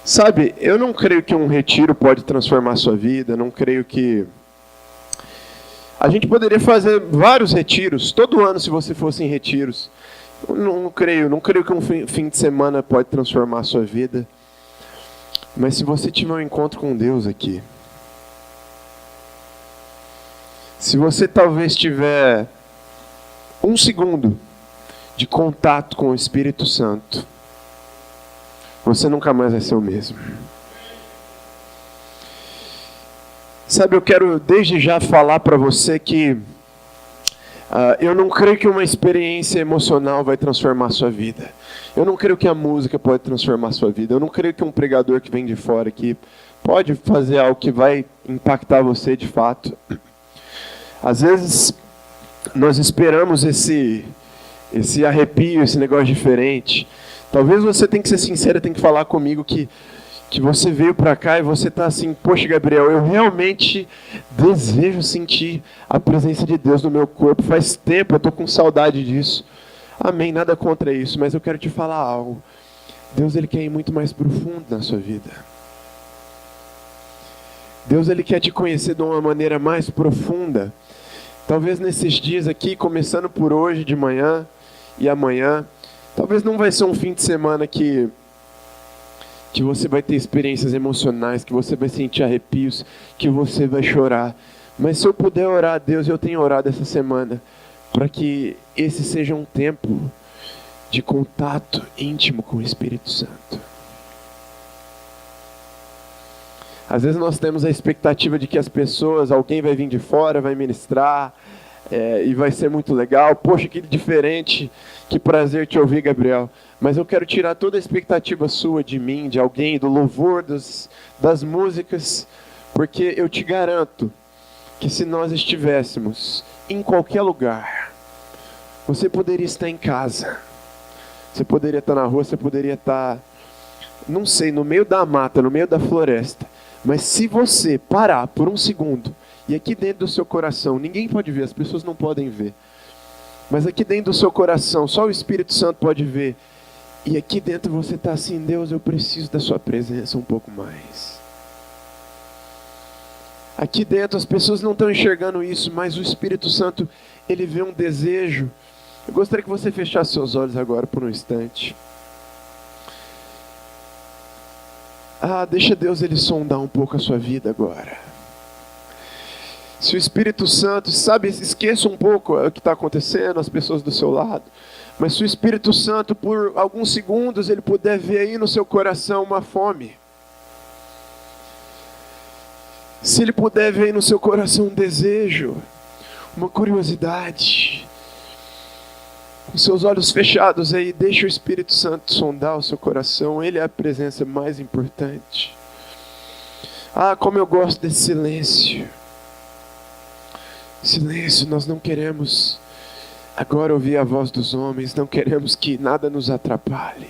Sabe, eu não creio que um retiro pode transformar a sua vida, não creio que... A gente poderia fazer vários retiros, todo ano se você fosse em retiros. Eu não creio que um fim de semana pode transformar a sua vida. Mas se você tiver um encontro com Deus aqui, se você talvez tiver um segundo de contato com o Espírito Santo, você nunca mais vai ser o mesmo. Sabe, eu quero desde já falar para você que eu não creio que uma experiência emocional vai transformar a sua vida. Eu não creio que a música pode transformar a sua vida. Eu não creio que um pregador que vem de fora aqui pode fazer algo que vai impactar você de fato. Às vezes nós esperamos esse arrepio, esse negócio diferente. Talvez você tenha que ser sincero, tem que falar comigo que você veio para cá e você está assim, poxa, Gabriel, eu realmente desejo sentir a presença de Deus no meu corpo. Faz tempo, eu estou com saudade disso. Amém, nada contra isso, mas eu quero te falar algo. Deus, Ele quer ir muito mais profundo na sua vida. Deus, Ele quer te conhecer de uma maneira mais profunda. Talvez nesses dias aqui, começando por hoje de manhã e amanhã, talvez não vai ser um fim de semana que você vai ter experiências emocionais, que você vai sentir arrepios, que você vai chorar. Mas se eu puder orar a Deus, eu tenho orado essa semana, para que esse seja um tempo de contato íntimo com o Espírito Santo. Às vezes nós temos a expectativa de que as pessoas, alguém vai vir de fora, vai ministrar, e vai ser muito legal. Poxa, que diferente, que prazer te ouvir, Gabriel. Mas eu quero tirar toda a expectativa sua, de mim, de alguém, do louvor, das músicas, porque eu te garanto que se nós estivéssemos em qualquer lugar, você poderia estar em casa, você poderia estar na rua, você poderia estar, não sei, no meio da mata, no meio da floresta, mas se você parar por um segundo, e aqui dentro do seu coração, ninguém pode ver, as pessoas não podem ver, mas aqui dentro do seu coração, só o Espírito Santo pode ver, e aqui dentro você está assim, Deus, eu preciso da sua presença um pouco mais. Aqui dentro as pessoas não estão enxergando isso, mas o Espírito Santo, Ele vê um desejo. Eu gostaria que você fechasse seus olhos agora por um instante. Deixa Deus Ele sondar um pouco a sua vida agora. Se o Espírito Santo, sabe, esqueça um pouco o que está acontecendo, as pessoas do seu lado. Mas se o Espírito Santo, por alguns segundos, Ele puder ver aí no seu coração uma fome. Se Ele puder ver aí no seu coração um desejo, uma curiosidade. Com seus olhos fechados aí, deixa o Espírito Santo sondar o seu coração. Ele é a presença mais importante. Como eu gosto desse silêncio. Silêncio, nós não queremos agora ouvir a voz dos homens, não queremos que nada nos atrapalhe.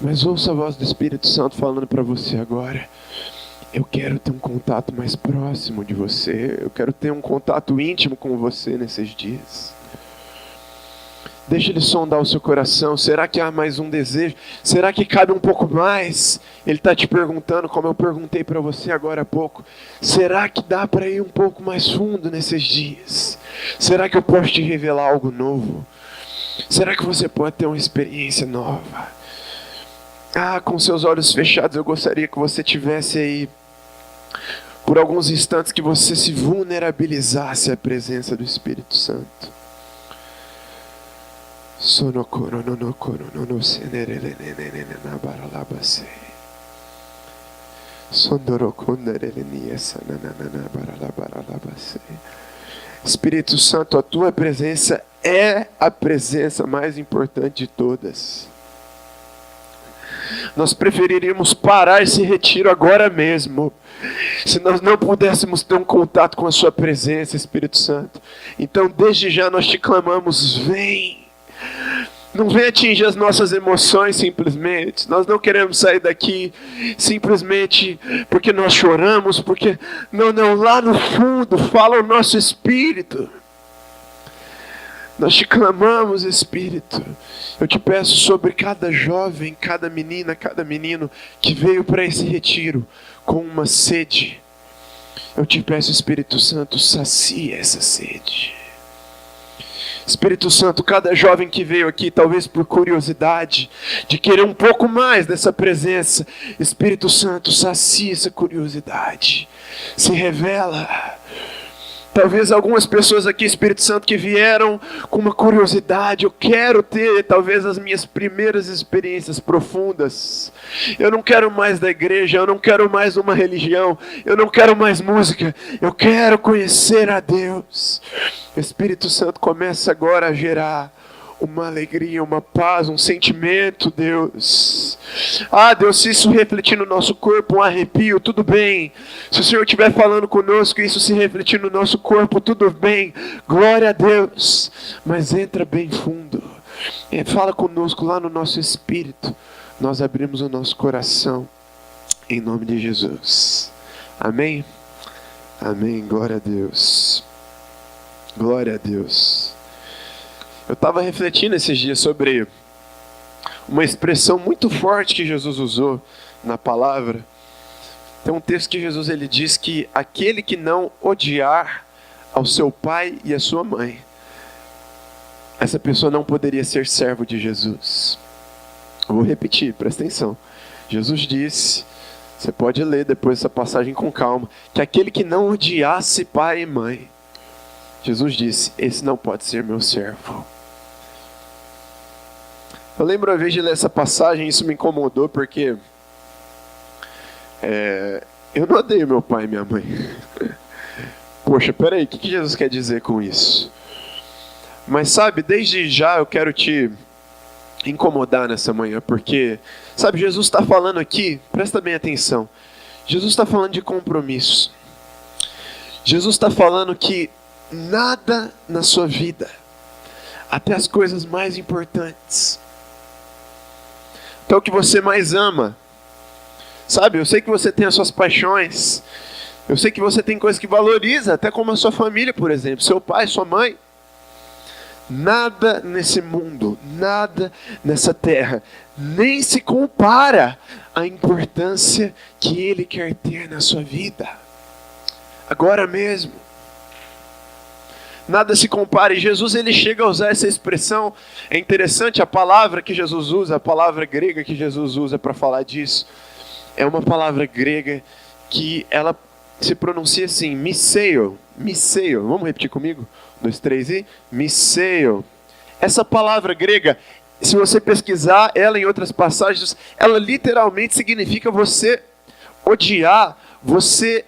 Mas ouça a voz do Espírito Santo falando para você agora. Eu quero ter um contato mais próximo de você. Eu quero ter um contato íntimo com você nesses dias. Deixa Ele sondar o seu coração. Será que há mais um desejo? Será que cabe um pouco mais? Ele está te perguntando, como eu perguntei para você agora há pouco. Será que dá para ir um pouco mais fundo nesses dias? Será que eu posso te revelar algo novo? Será que você pode ter uma experiência nova? Com seus olhos fechados, eu gostaria que você tivesse aí, por alguns instantes, que você se vulnerabilizasse à presença do Espírito Santo. Espírito Santo, a tua presença é a presença mais importante de todas. Nós preferiríamos parar esse retiro agora mesmo, se nós não pudéssemos ter um contato com a sua presença, Espírito Santo. Então desde já nós te clamamos, vem. Não vem atingir as nossas emoções simplesmente. Nós não queremos sair daqui simplesmente porque nós choramos, porque... Não, lá no fundo fala o nosso espírito. Nós te clamamos, Espírito. Eu te peço sobre cada jovem, cada menina, cada menino que veio para esse retiro com uma sede. Eu te peço, Espírito Santo, sacia essa sede. Espírito Santo, cada jovem que veio aqui, talvez por curiosidade, de querer um pouco mais dessa presença, Espírito Santo, sacia essa curiosidade. Se revela. Talvez algumas pessoas aqui, Espírito Santo, que vieram com uma curiosidade. Eu quero ter, talvez, as minhas primeiras experiências profundas. Eu não quero mais da igreja, eu não quero mais uma religião, eu não quero mais música. Eu quero conhecer a Deus. Espírito Santo, começa agora a gerar uma alegria, uma paz, um sentimento, Deus. Ah, Deus, se isso refletir no nosso corpo, um arrepio, tudo bem. Se o Senhor estiver falando conosco, isso se refletir no nosso corpo, tudo bem. Glória a Deus. Mas entra bem fundo. Fala conosco lá no nosso espírito. Nós abrimos o nosso coração. Em nome de Jesus. Amém? Amém. Glória a Deus. Glória a Deus. Eu estava refletindo esses dias sobre uma expressão muito forte que Jesus usou na palavra. Tem um texto que Jesus ele diz que aquele que não odiar ao seu pai e à sua mãe, essa pessoa não poderia ser servo de Jesus. Eu vou repetir, presta atenção. Jesus disse, você pode ler depois essa passagem com calma, que aquele que não odiasse pai e mãe, Jesus disse, esse não pode ser meu servo. Eu lembro uma vez de ler essa passagem, isso me incomodou porque eu não odeio meu pai e minha mãe. Poxa, peraí, o que Jesus quer dizer com isso? Mas sabe, desde já eu quero te incomodar nessa manhã, porque, sabe, Jesus está falando aqui, presta bem atenção, Jesus está falando de compromisso. Jesus está falando que nada na sua vida, até as coisas mais importantes, até o que você mais ama, sabe, eu sei que você tem as suas paixões, eu sei que você tem coisas que valoriza, até como a sua família, por exemplo, seu pai, sua mãe. Nada nesse mundo, nada nessa terra, nem se compara à importância que Ele quer ter na sua vida. Agora mesmo. Nada se compara. E Jesus ele chega a usar essa expressão. É interessante a palavra que Jesus usa, a palavra grega que Jesus usa para falar disso. É uma palavra grega que ela se pronuncia assim, miseo. Miseo. Vamos repetir comigo? 1, 2, 3 e miseo. Essa palavra grega, se você pesquisar ela em outras passagens, ela literalmente significa você odiar, você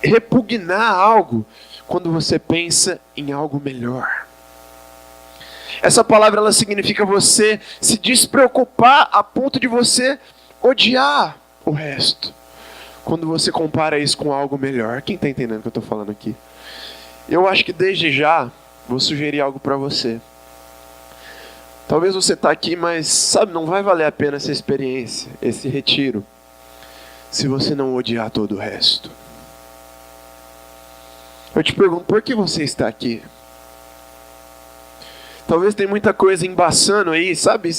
repugnar algo quando você pensa em algo melhor. Essa palavra ela significa você se despreocupar a ponto de você odiar o resto. Quando você compara isso com algo melhor. Quem está entendendo o que eu estou falando aqui? Eu acho que desde já, vou sugerir algo para você. Talvez você está aqui, mas sabe, não vai valer a pena essa experiência, esse retiro, se você não odiar todo o resto. Eu te pergunto, por que você está aqui? Talvez tem muita coisa embaçando aí, sabe?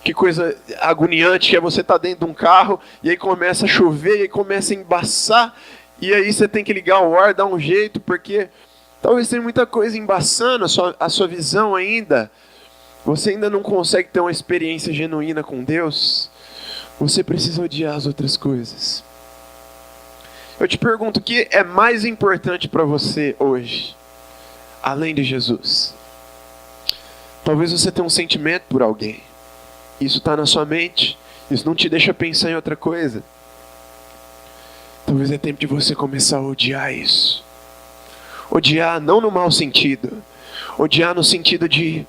Que coisa agoniante que é você estar dentro de um carro e aí começa a chover e aí começa a embaçar e aí você tem que ligar o ar, dar um jeito, porque talvez tenha muita coisa embaçando a sua visão ainda. Você ainda não consegue ter uma experiência genuína com Deus. Você precisa odiar as outras coisas. Eu te pergunto, o que é mais importante para você hoje, além de Jesus? Talvez você tenha um sentimento por alguém. Isso está na sua mente. Isso não te deixa pensar em outra coisa. Talvez é tempo de você começar a odiar isso. Odiar não no mau sentido. Odiar no sentido de,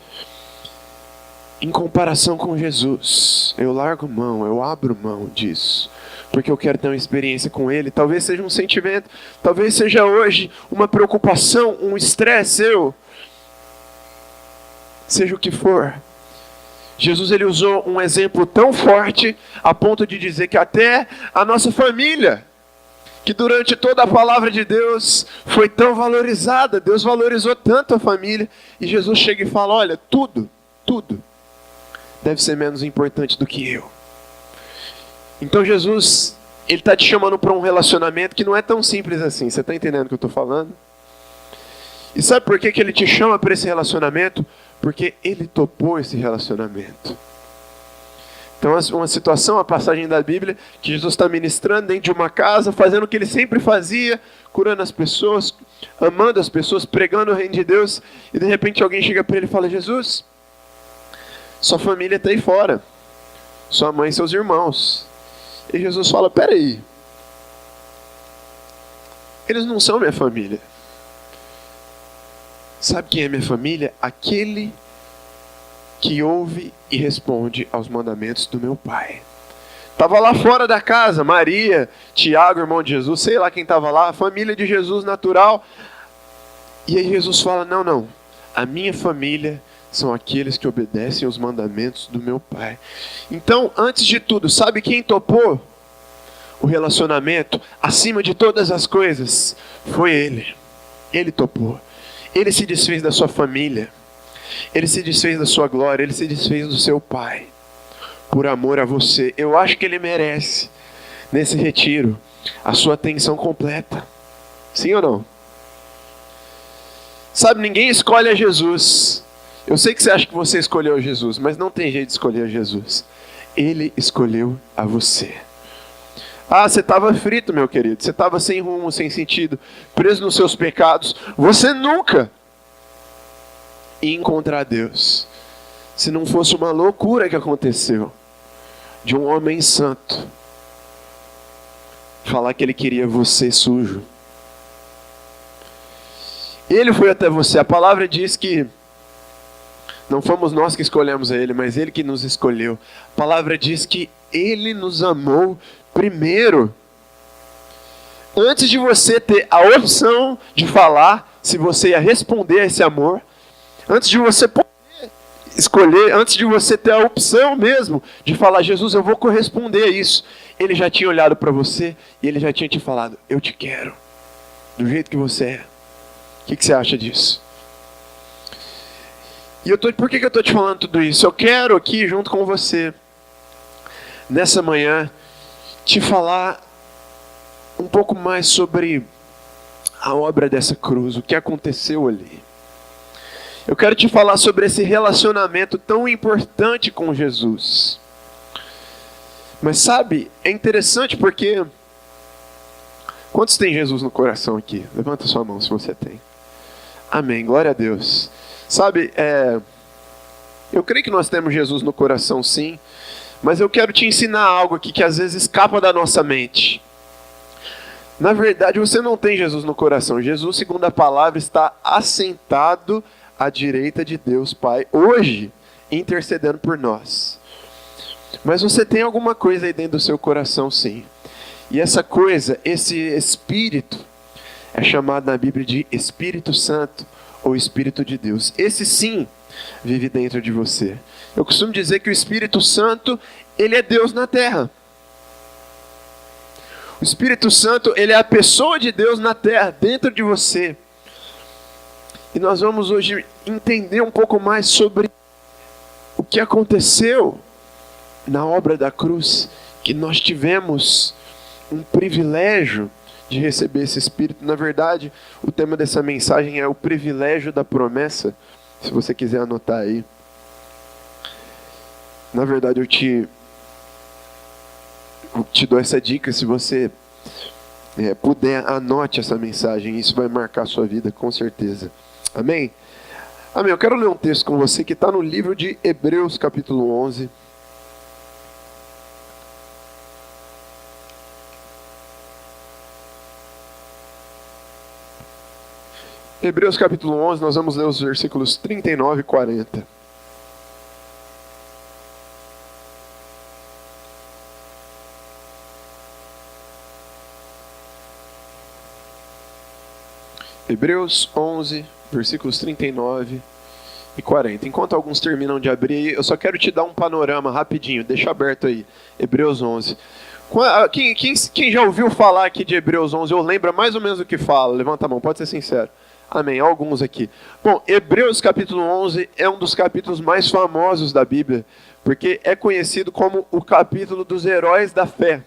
em comparação com Jesus, eu largo mão, eu abro mão disso. Porque eu quero ter uma experiência com Ele. Talvez seja um sentimento. Talvez seja hoje uma preocupação, um estresse seu. Seja o que for. Jesus ele usou um exemplo tão forte a ponto de dizer que até a nossa família, que durante toda a palavra de Deus foi tão valorizada. Deus valorizou tanto a família. E Jesus chega e fala, olha, tudo deve ser menos importante do que eu. Então Jesus, ele está te chamando para um relacionamento que não é tão simples assim. Você está entendendo o que eu estou falando? E sabe por que ele te chama para esse relacionamento? Porque ele topou esse relacionamento. Então, uma situação, a passagem da Bíblia, que Jesus está ministrando dentro de uma casa, fazendo o que ele sempre fazia, curando as pessoas, amando as pessoas, pregando o reino de Deus, e de repente alguém chega para ele e fala, Jesus, sua família está aí fora, sua mãe e seus irmãos. E Jesus fala, peraí, eles não são minha família. Sabe quem é minha família? Aquele que ouve e responde aos mandamentos do meu Pai. Estava lá fora da casa, Maria, Tiago, irmão de Jesus, sei lá quem estava lá, a família de Jesus natural. E aí Jesus fala, não, a minha família são aqueles que obedecem aos mandamentos do meu Pai. Então, antes de tudo, sabe quem topou o relacionamento acima de todas as coisas? Foi Ele. Ele topou. Ele se desfez da sua família. Ele se desfez da sua glória. Ele se desfez do seu Pai. Por amor a você. Eu acho que Ele merece, nesse retiro, a sua atenção completa. Sim ou não? Sabe, ninguém escolhe a Jesus. Eu sei que você acha que você escolheu Jesus, mas não tem jeito de escolher a Jesus. Ele escolheu a você. Ah, você estava frito, meu querido. Você estava sem rumo, sem sentido, preso nos seus pecados. Você nunca ia encontrar Deus se não fosse uma loucura que aconteceu de um homem santo falar que ele queria você sujo. Ele foi até você. A palavra diz que não fomos nós que escolhemos a Ele, mas Ele que nos escolheu. A palavra diz que Ele nos amou primeiro. Antes de você ter a opção de falar se você ia responder a esse amor, antes de você poder escolher, antes de você ter a opção mesmo de falar, Jesus, eu vou corresponder a isso, Ele já tinha olhado para você e Ele já tinha te falado, eu te quero, do jeito que você é. O que você acha disso? E por que eu estou te falando tudo isso? Eu quero aqui, junto com você, nessa manhã, te falar um pouco mais sobre a obra dessa cruz, o que aconteceu ali. Eu quero te falar sobre esse relacionamento tão importante com Jesus. Mas sabe, é interessante porque... Quantos tem Jesus no coração aqui? Levanta sua mão se você tem. Amém, glória a Deus. Sabe, eu creio que nós temos Jesus no coração sim, mas eu quero te ensinar algo aqui que às vezes escapa da nossa mente. Na verdade, você não tem Jesus no coração. Jesus, segundo a palavra, está assentado à direita de Deus Pai, hoje, intercedendo por nós. Mas você tem alguma coisa aí dentro do seu coração sim. E essa coisa, esse Espírito, é chamado na Bíblia de Espírito Santo ou Espírito de Deus. Esse sim vive dentro de você. Eu costumo dizer que o Espírito Santo, ele é Deus na terra. O Espírito Santo, ele é a pessoa de Deus na terra, dentro de você. E nós vamos hoje entender um pouco mais sobre o que aconteceu na obra da cruz, que nós tivemos um privilégio de receber esse Espírito. Na verdade, o tema dessa mensagem é o privilégio da promessa. Se você quiser anotar aí. Na verdade, eu te dou essa dica. Se você puder, anote essa mensagem. Isso vai marcar a sua vida, com certeza. Amém? Amém. Eu quero ler um texto com você que está no livro de Hebreus, capítulo 11. Hebreus capítulo 11, nós vamos ler os versículos 39 e 40. Hebreus 11, versículos 39 e 40. Enquanto alguns terminam de abrir, eu só quero te dar um panorama rapidinho, deixa aberto aí. Hebreus 11. Quem já ouviu falar aqui de Hebreus 11, ou lembra mais ou menos o que fala? Levanta a mão, pode ser sincero. Amém, alguns aqui. Bom, Hebreus capítulo 11 é um dos capítulos mais famosos da Bíblia, porque é conhecido como o capítulo dos heróis da fé.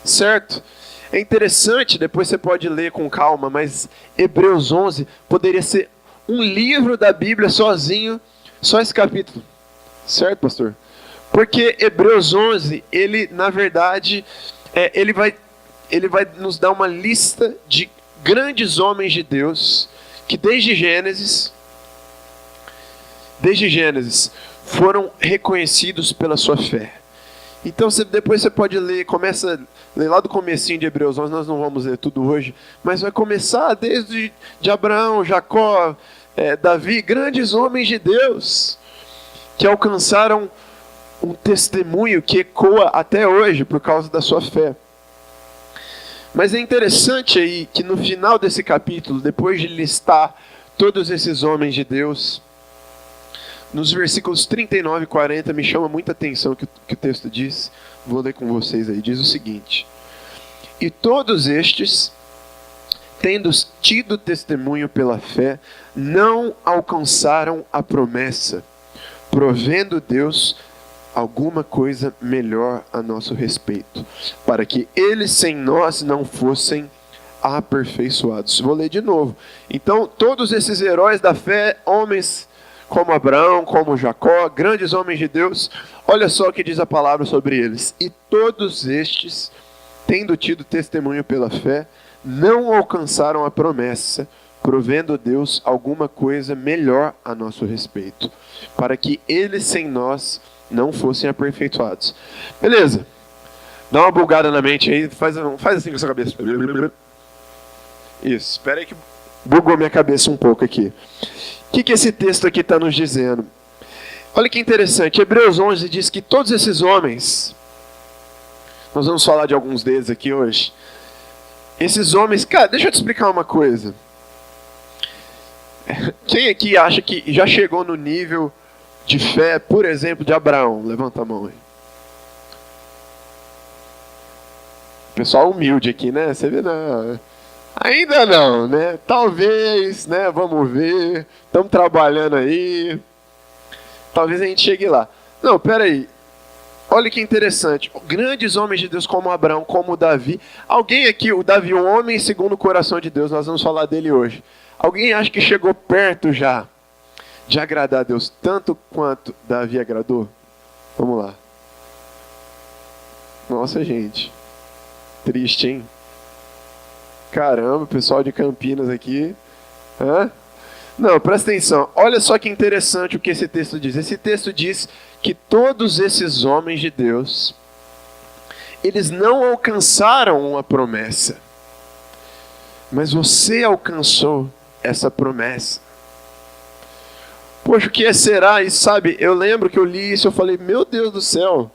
Certo? É interessante, depois você pode ler com calma, mas Hebreus 11 poderia ser um livro da Bíblia sozinho, só esse capítulo. Certo, pastor? Porque Hebreus 11, ele, na verdade, ele vai nos dar uma lista de grandes homens de Deus que desde Gênesis foram reconhecidos pela sua fé. Então depois você pode ler, começa a ler lá do comecinho de Hebreus 11, nós não vamos ler tudo hoje, mas vai começar desde de Abraão, Jacó, Davi, grandes homens de Deus que alcançaram um testemunho que ecoa até hoje por causa da sua fé. Mas é interessante aí que no final desse capítulo, depois de listar todos esses homens de Deus, nos versículos 39 e 40, me chama muita atenção o que o texto diz. Vou ler com vocês aí. Diz o seguinte: e todos estes, tendo tido testemunho pela fé, não alcançaram a promessa, provendo Deus alguma coisa melhor a nosso respeito, para que eles sem nós não fossem aperfeiçoados. Vou ler de novo. Então, todos esses heróis da fé, homens como Abraão, como Jacó, grandes homens de Deus, olha só o que diz a palavra sobre eles. E todos estes, tendo tido testemunho pela fé, não alcançaram a promessa, provendo Deus alguma coisa melhor a nosso respeito, para que eles sem nós não fossem aperfeiçoados. Beleza. Dá uma bugada na mente aí, faz assim com a sua cabeça. Isso, espera aí que bugou minha cabeça um pouco aqui. O que esse texto aqui está nos dizendo? Olha que interessante, Hebreus 11 diz que todos esses homens, nós vamos falar de alguns deles aqui hoje, esses homens, cara, deixa eu te explicar uma coisa. Quem aqui acha que já chegou no nível de fé, por exemplo, de Abraão? Levanta a mão aí. Pessoal humilde aqui, né? Você vê, não. Ainda não, né? Talvez, né? Vamos ver. Estamos trabalhando aí. Talvez a gente chegue lá. Não, peraí. Olha que interessante. Grandes homens de Deus como Abraão, como Davi. Alguém aqui, o Davi, um homem segundo o coração de Deus, nós vamos falar dele hoje. Alguém acha que chegou perto já de agradar a Deus tanto quanto Davi agradou? Vamos lá. Nossa, gente. Triste, hein? Caramba, o pessoal de Campinas aqui. Hã? Não, presta atenção. Olha só que interessante o que esse texto diz. Esse texto diz que todos esses homens de Deus, eles não alcançaram uma promessa. Mas você alcançou essa promessa. Poxa, o que será? E sabe, eu lembro que eu li isso e eu falei, meu Deus do céu,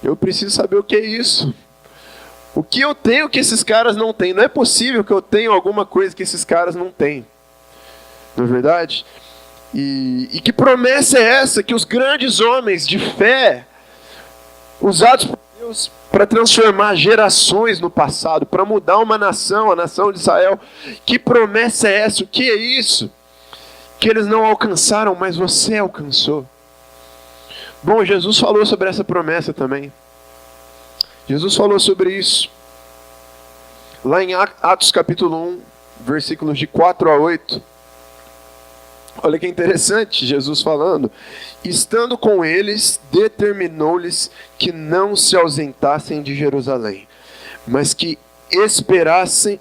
eu preciso saber o que é isso. O que eu tenho que esses caras não têm? Não é possível que eu tenha alguma coisa que esses caras não têm. Não é verdade? E que promessa é essa que os grandes homens de fé, usados por Deus para transformar gerações no passado, para mudar uma nação, a nação de Israel, que promessa é essa? O que é isso? Que eles não alcançaram, mas você alcançou. Bom, Jesus falou sobre essa promessa também. Jesus falou sobre isso. Lá em Atos capítulo 1, versículos de 4 a 8. Olha que interessante, Jesus falando. Estando com eles, determinou-lhes que não se ausentassem de Jerusalém, mas que esperassem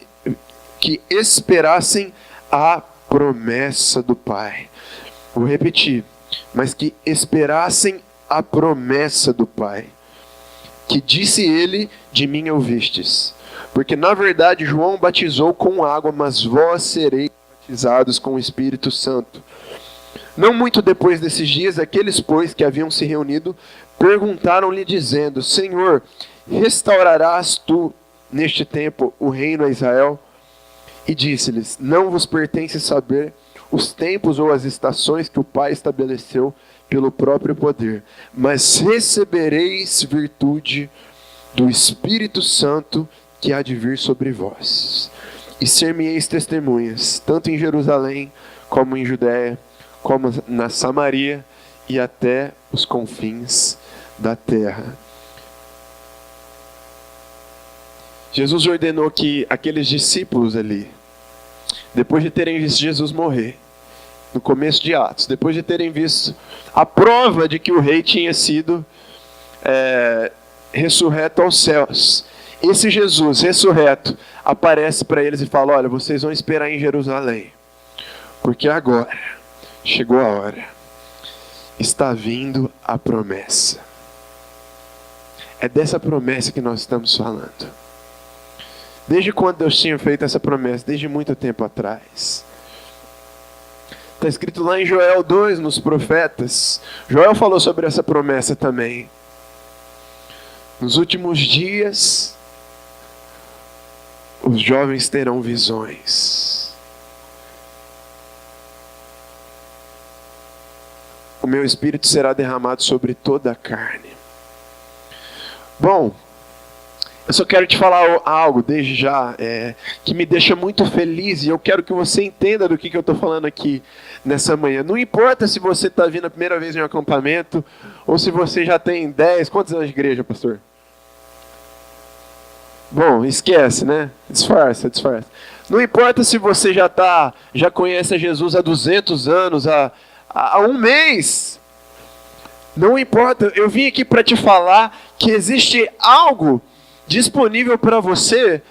a promessa do Pai. Vou repetir. Mas que esperassem a promessa do Pai. Que disse ele, de mim ouvistes. Porque na verdade João batizou com água, mas vós sereis batizados com o Espírito Santo. Não muito depois desses dias, aqueles, pois, que haviam se reunido, perguntaram-lhe dizendo, Senhor, restaurarás tu neste tempo o reino a Israel? E disse-lhes, não vos pertence saber os tempos ou as estações que o Pai estabeleceu pelo próprio poder, mas recebereis virtude do Espírito Santo que há de vir sobre vós. E ser-me-eis testemunhas, tanto em Jerusalém, como em Judéia, como na Samaria e até os confins da terra. Jesus ordenou que aqueles discípulos ali, depois de terem visto Jesus morrer, no começo de Atos, depois de terem visto a prova de que o rei tinha sido ressurreto aos céus, esse Jesus ressurreto aparece para eles e fala: olha, vocês vão esperar em Jerusalém, porque agora chegou a hora, está vindo a promessa. É dessa promessa que nós estamos falando. Desde quando Deus tinha feito essa promessa? Desde muito tempo atrás. Está escrito lá em Joel 2, nos profetas. Joel falou sobre essa promessa também. Nos últimos dias, os jovens terão visões. O meu espírito será derramado sobre toda a carne. Bom, eu só quero te falar algo desde já, que me deixa muito feliz, e eu quero que você entenda do que eu estou falando aqui nessa manhã. Não importa se você está vindo a primeira vez em um acampamento, ou se você já tem 10, quantos anos de igreja, pastor? Bom, esquece, né? Disfarça. Não importa se você já conhece a Jesus há 200 anos, há um mês. Não importa, eu vim aqui para te falar que existe algo disponível para você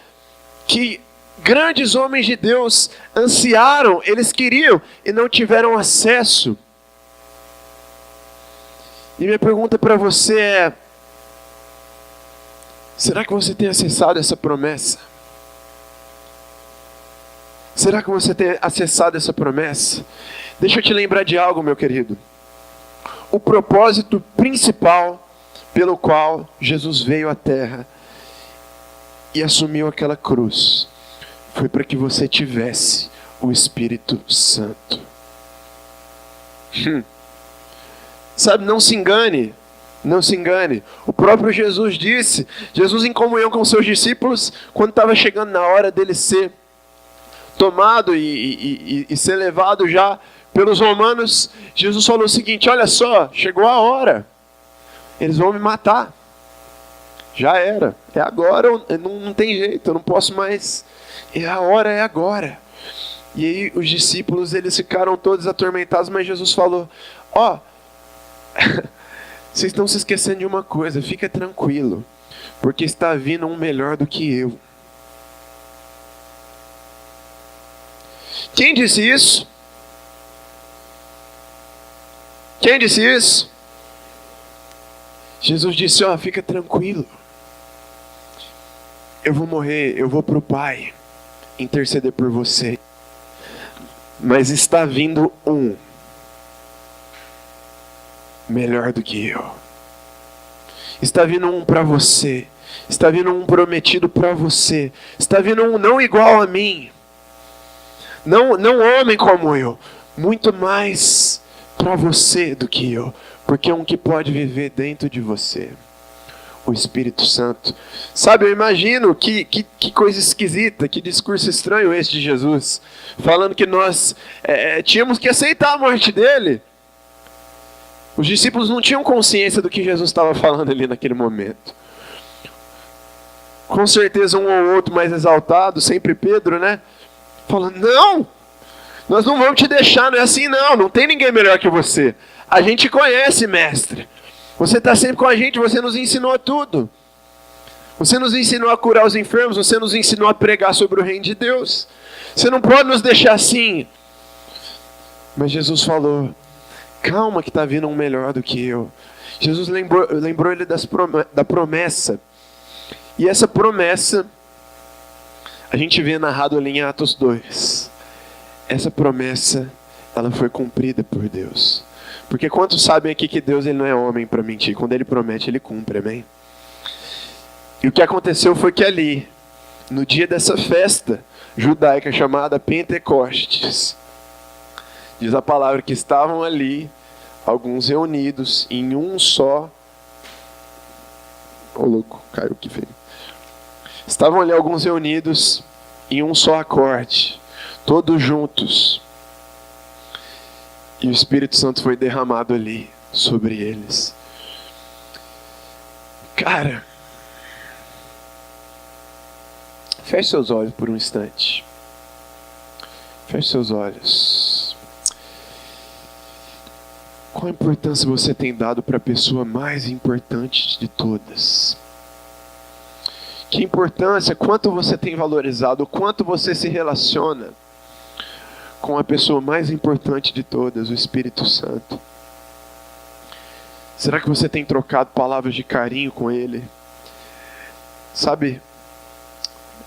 que grandes homens de Deus ansiaram, eles queriam e não tiveram acesso. E minha pergunta para você é: será que você tem acessado essa promessa? Será que você tem acessado essa promessa? Deixa eu te lembrar de algo, meu querido. O propósito principal pelo qual Jesus veio à Terra e assumiu aquela cruz foi para que você tivesse o Espírito Santo. Sabe, não se engane. O próprio Jesus disse, Jesus em comunhão com seus discípulos, quando estava chegando na hora dele ser tomado e ser levado já pelos romanos, Jesus falou o seguinte: olha só, chegou a hora, eles vão me matar. Já era, é agora, não tem jeito, eu não posso mais, a hora é agora. E aí os discípulos, eles ficaram todos atormentados, mas Jesus falou: vocês estão se esquecendo de uma coisa, fica tranquilo, porque está vindo um melhor do que eu. Quem disse isso? Jesus disse: fica tranquilo. Eu vou morrer, eu vou para o Pai interceder por você. Mas está vindo um melhor do que eu. Está vindo um para você. Está vindo um prometido para você. Está vindo um não igual a mim. Não homem como eu. Muito mais para você do que eu. Porque é um que pode viver dentro de você. O Espírito Santo. Sabe, eu imagino que coisa esquisita, que discurso estranho esse de Jesus. Falando que nós tínhamos que aceitar a morte dele. Os discípulos não tinham consciência do que Jesus estava falando ali naquele momento. Com certeza um ou outro mais exaltado, sempre Pedro, né? Falando: não, nós não vamos te deixar, não é assim não tem ninguém melhor que você. A gente conhece, mestre. Você está sempre com a gente, você nos ensinou tudo. Você nos ensinou a curar os enfermos, você nos ensinou a pregar sobre o reino de Deus. Você não pode nos deixar assim. Mas Jesus falou: calma que está vindo um melhor do que eu. Jesus lembrou ele da promessa. E essa promessa, a gente vê narrado ali em Atos 2. Essa promessa, ela foi cumprida por Deus. Porque quantos sabem aqui que Deus, ele não é homem para mentir? Quando ele promete, ele cumpre, amém? E o que aconteceu foi que ali, no dia dessa festa judaica chamada Pentecostes, diz a palavra que estavam ali, alguns reunidos em um só Ô louco, caiu que feio. Estavam ali alguns reunidos em um só acorde, todos juntos. E o Espírito Santo foi derramado ali sobre eles. Cara, feche seus olhos por um instante. Feche seus olhos. Qual a importância você tem dado para a pessoa mais importante de todas? Que importância, quanto você tem valorizado, o quanto você se relaciona com a pessoa mais importante de todas, o Espírito Santo. Será que você tem trocado palavras de carinho com Ele? Sabe,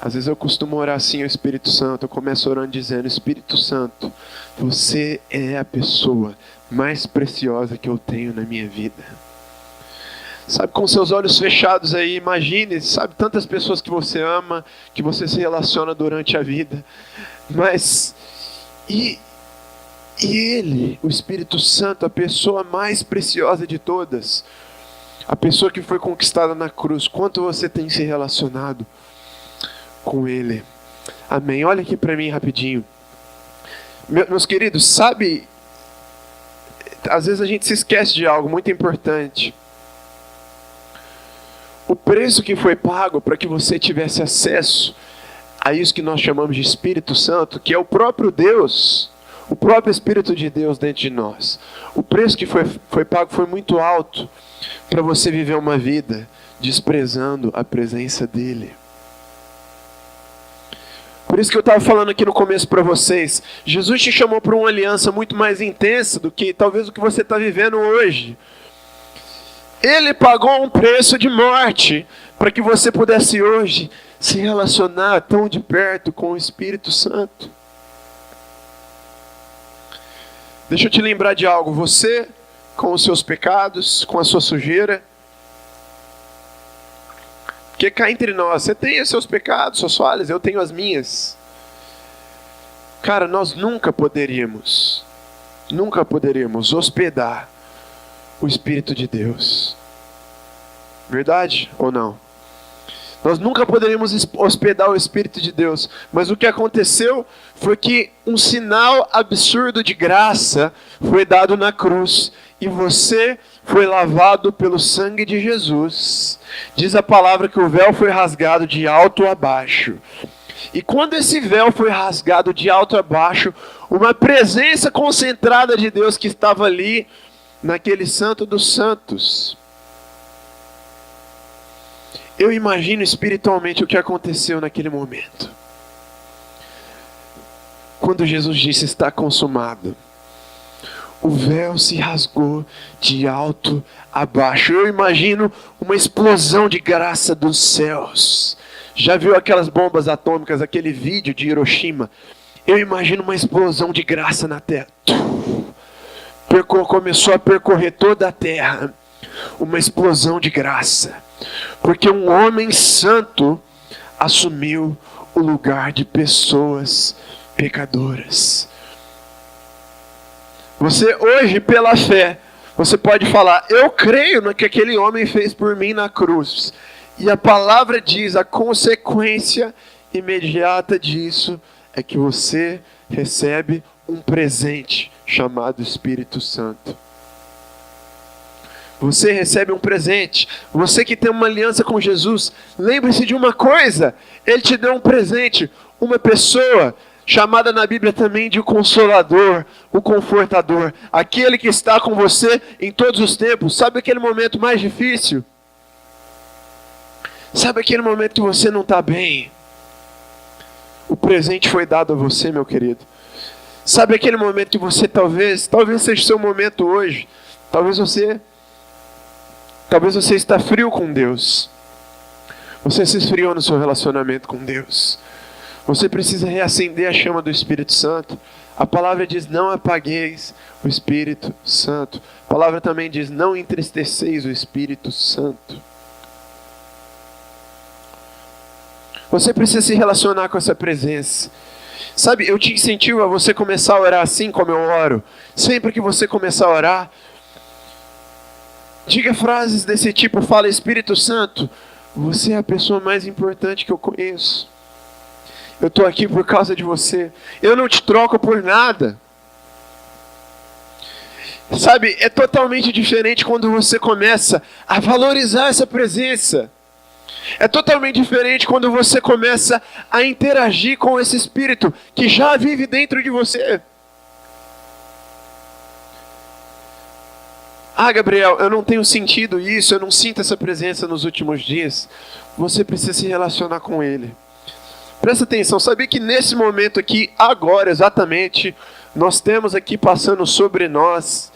às vezes eu costumo orar assim ao Espírito Santo, eu começo orando dizendo: Espírito Santo, você é a pessoa mais preciosa que eu tenho na minha vida. Sabe, com seus olhos fechados aí, imagine, sabe, tantas pessoas que você ama, que você se relaciona durante a vida. Mas, e Ele, o Espírito Santo, a pessoa mais preciosa de todas, a pessoa que foi conquistada na cruz, quanto você tem se relacionado com Ele? Amém. Olha aqui para mim rapidinho. Meus queridos, sabe, às vezes a gente se esquece de algo muito importante. O preço que foi pago para que você tivesse acesso a isso que nós chamamos de Espírito Santo, que é o próprio Deus, o próprio Espírito de Deus dentro de nós. O preço que foi pago foi muito alto para você viver uma vida desprezando a presença dEle. Por isso que eu estava falando aqui no começo para vocês, Jesus te chamou para uma aliança muito mais intensa do que talvez o que você está vivendo hoje. Ele pagou um preço de morte para que você pudesse hoje se relacionar tão de perto com o Espírito Santo. Deixa eu te lembrar de algo. Você, com os seus pecados, com a sua sujeira, porque cá entre nós, você tem os seus pecados, suas falhas, eu tenho as minhas. Cara, nós nunca poderíamos hospedar o Espírito de Deus. Verdade ou não? Nós nunca poderíamos hospedar o Espírito de Deus. Mas o que aconteceu foi que um sinal absurdo de graça foi dado na cruz. E você foi lavado pelo sangue de Jesus. Diz a palavra que o véu foi rasgado de alto a baixo. E quando esse véu foi rasgado de alto a baixo, uma presença concentrada de Deus que estava ali, naquele Santo dos Santos. Eu imagino espiritualmente o que aconteceu naquele momento. Quando Jesus disse: está consumado. O véu se rasgou de alto a baixo. Eu imagino uma explosão de graça dos céus. Já viu aquelas bombas atômicas, aquele vídeo de Hiroshima? Eu imagino uma explosão de graça na terra. Começou a percorrer toda a terra. Uma explosão de graça. Porque um homem santo assumiu o lugar de pessoas pecadoras. Você hoje, pela fé, você pode falar: eu creio no que aquele homem fez por mim na cruz. E a palavra diz, a consequência imediata disso é que você recebe um presente chamado Espírito Santo. Você recebe um presente. Você que tem uma aliança com Jesus, lembre-se de uma coisa: Ele te deu um presente. Uma pessoa chamada na Bíblia também de Consolador, o Confortador. Aquele que está com você em todos os tempos. Sabe aquele momento mais difícil? Sabe aquele momento que você não está bem? O presente foi dado a você, meu querido. Sabe aquele momento que você talvez seja o seu momento hoje. Talvez você está frio com Deus. Você se esfriou no seu relacionamento com Deus. Você precisa reacender a chama do Espírito Santo. A palavra diz: não apagueis o Espírito Santo. A palavra também diz: não entristeceis o Espírito Santo. Você precisa se relacionar com essa presença. Sabe, eu te incentivo a você começar a orar assim como eu oro. Sempre que você começar a orar, Diga frases desse tipo, fala: Espírito Santo, você é a pessoa mais importante que eu conheço. Eu estou aqui por causa de você. Eu não te troco por nada. Sabe, é totalmente diferente quando você começa a valorizar essa presença. É totalmente diferente quando você começa a interagir com esse Espírito que já vive dentro de você. Ah, Gabriel, eu não tenho sentido isso, eu não sinto essa presença nos últimos dias. Você precisa se relacionar com Ele. Presta atenção, sabia que nesse momento aqui, agora exatamente, nós temos aqui passando sobre nós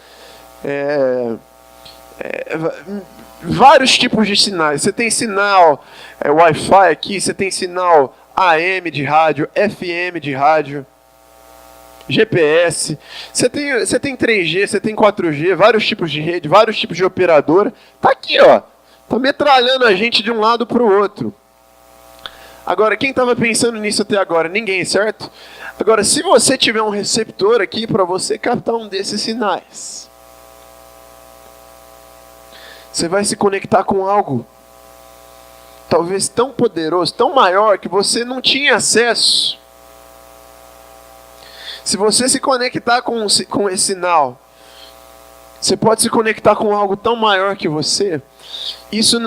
vários tipos de sinais. Você tem sinal Wi-Fi aqui, você tem sinal AM de rádio, FM de rádio, GPS, você tem 3G, você tem 4G, vários tipos de rede, vários tipos de operadora. Tá aqui, ó. Tá metralhando a gente de um lado para o outro. Agora, quem estava pensando nisso até agora? Ninguém, certo? Agora, se você tiver um receptor aqui para você captar um desses sinais, você vai se conectar com algo talvez tão poderoso, tão maior, que você não tinha acesso. Se você se conectar com esse sinal, você pode se conectar com algo tão maior que você. Isso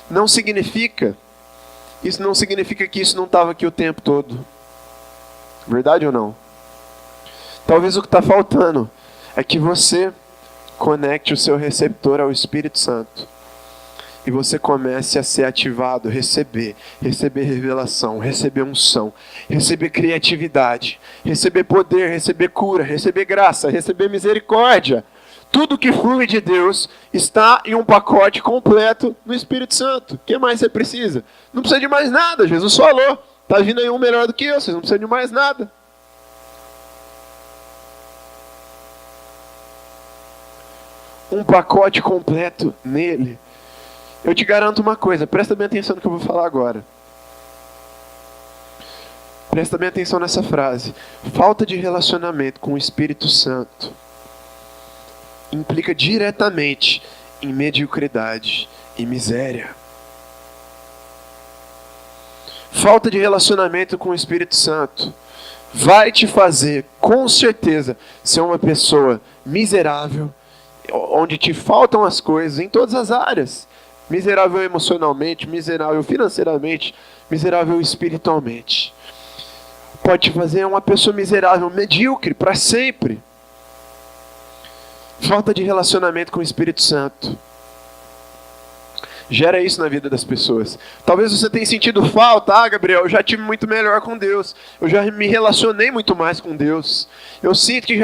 não significa que isso não estava aqui o tempo todo. Verdade ou não? Talvez o que está faltando é que você conecte o seu receptor ao Espírito Santo. E você comece a ser ativado, receber revelação, receber unção, receber criatividade, receber poder, receber cura, receber graça, receber misericórdia. Tudo que flui de Deus está em um pacote completo no Espírito Santo. O que mais você precisa? Não precisa de mais nada, Jesus falou. Está vindo aí um melhor do que eu, vocês não precisam de mais nada. Um pacote completo nele. Eu te garanto uma coisa, presta bem atenção no que eu vou falar agora. Presta bem atenção nessa frase. Falta de relacionamento com o Espírito Santo implica diretamente em mediocridade e miséria. Falta de relacionamento com o Espírito Santo vai te fazer, com certeza, ser uma pessoa miserável, onde te faltam as coisas em todas as áreas. Miserável emocionalmente, miserável financeiramente, miserável espiritualmente. Pode te fazer uma pessoa miserável, medíocre, para sempre. Falta de relacionamento com o Espírito Santo gera isso na vida das pessoas. Talvez você tenha sentido falta. Ah, Gabriel, eu já tive muito melhor com Deus. Eu já me relacionei muito mais com Deus. Eu sinto que